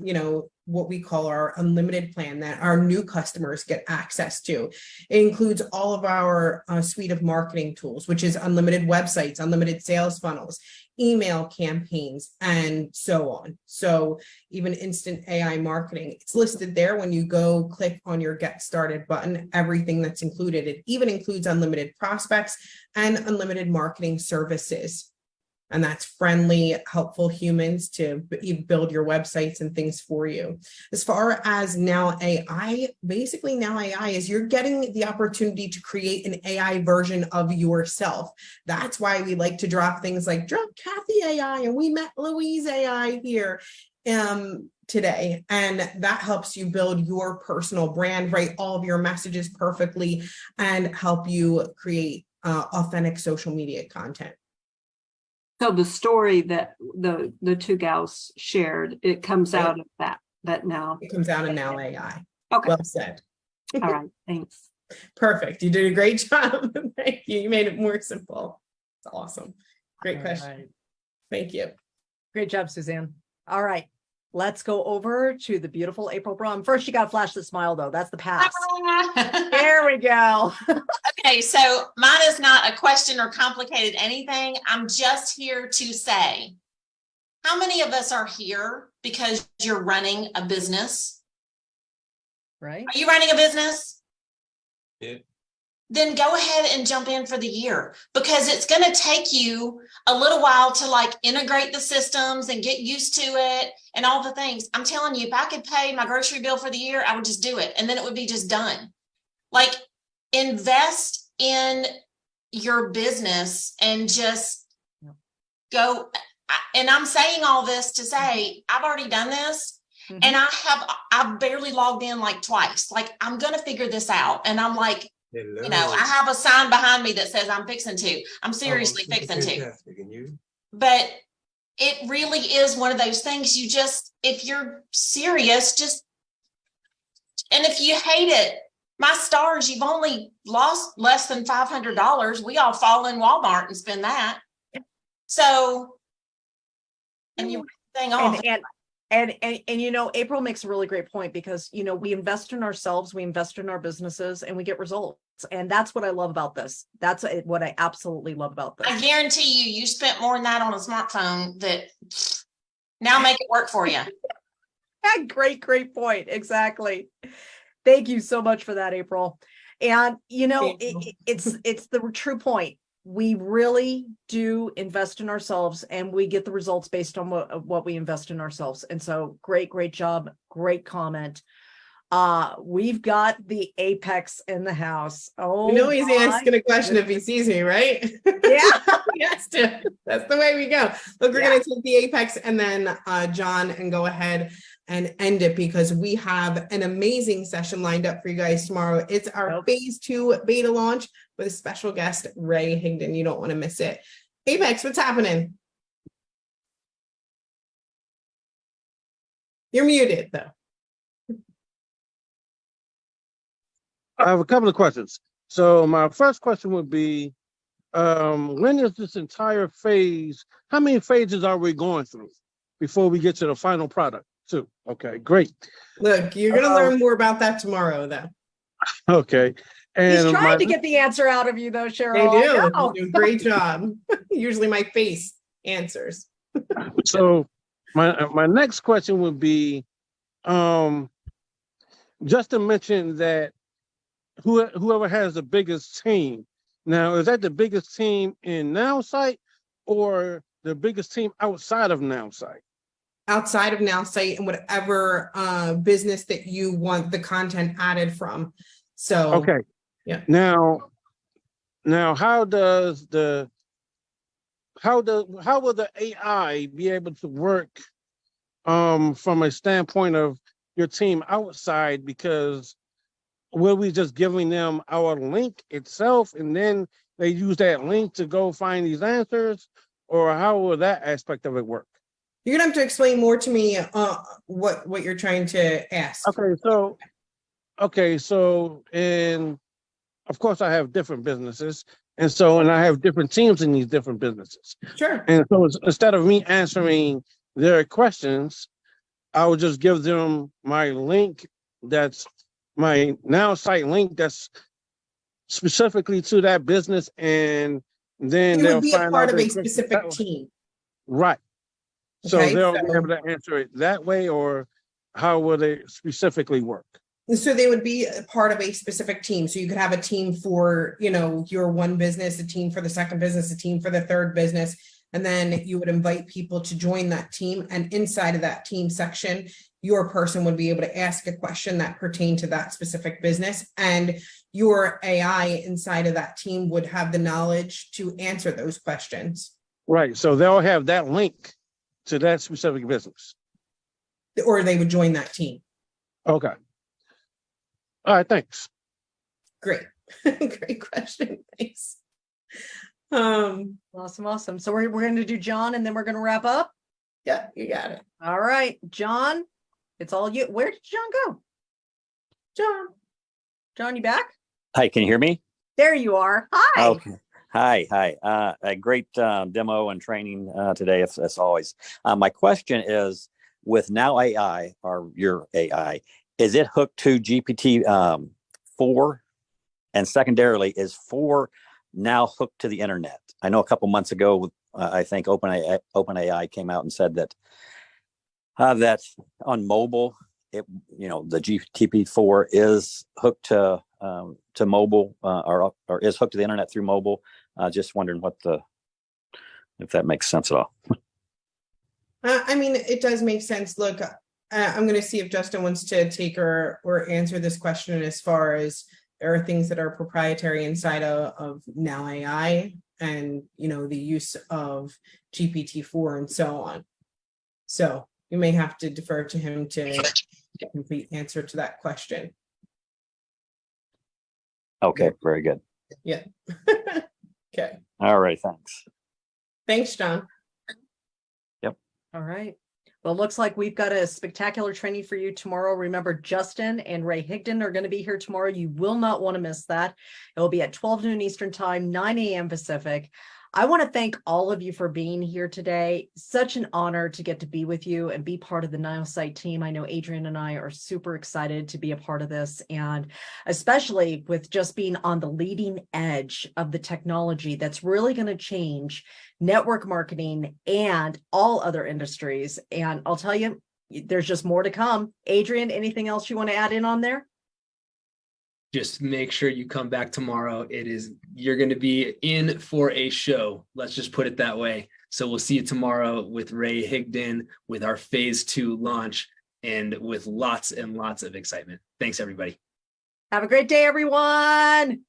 what we call our unlimited plan that our new customers get access to, it includes all of our suite of marketing tools, which is unlimited websites, unlimited sales funnels, email campaigns, and so on. So even instant AI marketing, it's listed there. When you go click on your get started button, everything that's included. It even includes unlimited prospects and unlimited marketing services. And that's friendly, helpful humans to build your websites and things for you. As far as Now AI, basically Now AI is you're getting the opportunity to create an AI version of yourself. That's why we like to drop things like drop Kathy AI, and we met Louise AI here today. And that helps you build your personal brand, write all of your messages perfectly, and help you create authentic social media content. So the story that the two gals shared, it comes out of that now. It comes out of Now AI. Okay. Well said. All right. Thanks. Perfect. You did a great job. Thank you. You made it more simple. It's awesome. Great question. Right. Thank you. Great job, Suzanne. All right. Let's go over to the beautiful April Brum. First, you got to flash the smile, though. That's the pass. There we go. Okay, so mine is not a question or complicated anything. I'm just here to say, how many of us are here because you're running a business? Right. Are you running a business? Yeah. Then go ahead and jump in for the year, because it's going to take you a little while to like integrate the systems and get used to it and all the things. I'm telling you, if I could pay my grocery bill for the year, I would just do it. And then it would be just done. Like, invest in your business and just go. And I'm saying all this to say, I've already done this. And I've barely logged in like twice. Like, I'm going to figure this out. And I'm like, I have a sign behind me that says I'm fixing to. I'm seriously fixing to. But it really is one of those things you just, if you're serious, just, and if you hate it, my stars, you've only lost less than $500. We all fall in Walmart and spend that. So, and you thing off. And April makes a really great point, because we invest in ourselves, we invest in our businesses, and we get results. And that's what I love about this. That's what I absolutely love about this. I guarantee you spent more than that on a smartphone. That now make it work for you. Great point. Exactly. Thank you so much for that, April. And it's the true point. We really do invest in ourselves, and we get the results based on what we invest in ourselves. And so great job. Great comment. We've got the Apex in the house. Oh, he's asking a question if he sees me, right? Yeah. Yes, that's the way we go. Look, we're going to take the Apex and then John, and go ahead and end it, because we have an amazing session lined up for you guys tomorrow. It's our phase 2 beta launch with a special guest, Ray Higdon. You don't want to miss it. Apex, what's happening? You're muted, though. I have a couple of questions. So my first question would be, when is this entire phase, how many phases are we going through before we get to the final product too? Okay, great. Look, you're going to learn more about that tomorrow, though. Okay. And he's trying to get the answer out of you, though, Cheryl. They do. You do a great job. Usually my face answers. So my next question would be, just to mention that whoever has the biggest team. Now, is that the biggest team in Nowsite or the biggest team outside of Nowsite? Outside of Nowsite, and whatever business that you want the content added from. So okay. Yeah. Now how will the AI be able to work from a standpoint of your team outside? Because will we just giving them our link itself and then they use that link to go find these answers, or how will that aspect of it work? You're gonna have to explain more to me what you're trying to ask. Okay, so in of course, I have different businesses. And I have different teams in these different businesses. Sure. And so instead of me answering their questions, I would just give them my link, that's my Nowsite link that's specifically to that business, and then It they'll would be a find part out of their a questions specific that way. team. Right. So Okay, they'll be so- able to answer it that way, or how will they specifically work? So they would be a part of a specific team. So you could have a team for, you know, your one business, a team for the second business, a team for the third business. And then you would invite people to join that team. And inside of that team section, your person would be able to ask a question that pertained to that specific business. And your AI inside of that team would have the knowledge to answer those questions. Right. So they'll have that link to that specific business. Or they would join that team. Okay. All right. Thanks. Great. Great question. Thanks. Awesome. So we're going to do John, and then we're going to wrap up. Yeah, you got it. All right, John, it's all you. Where did John go? John, you back? Hi, can you hear me? There you are. Hi. Okay. Hi. A great demo and training today, as always. My question is, with NowAI, or your AI, is it hooked to GPT-4? And secondarily, is 4 now hooked to the internet? I know a couple months ago, I think OpenAI came out and said that that on mobile, the GPT-4 is hooked to mobile, or is hooked to the internet through mobile. Just wondering if that makes sense at all. I mean, it does make sense. Look, I'm going to see if Justin wants to take or answer this question as far as there are things that are proprietary inside of NowAI and, you know, the use of GPT-4 and so on. So you may have to defer to him to get a complete answer to that question. Okay, very good. Yeah. Okay. All right, thanks. Thanks, John. Yep. All right. Well, it looks like we've got a spectacular training for you tomorrow. Remember, Justin and Ray Higdon are going to be here tomorrow. You will not want to miss that. It will be at 12 noon Eastern time, 9 a.m. Pacific. I want to thank all of you for being here today. Such an honor to get to be with you and be part of the Nowsite team. I know Adrian and I are super excited to be a part of this, and especially with just being on the leading edge of the technology that's really going to change network marketing and all other industries. And I'll tell you, there's just more to come. Adrian, anything else you want to add in on there? Just make sure you come back tomorrow. You're going to be in for a show. Let's just put it that way. So we'll see you tomorrow with Ray Higdon, with our phase 2 launch, and with lots and lots of excitement. Thanks, everybody. Have a great day, everyone.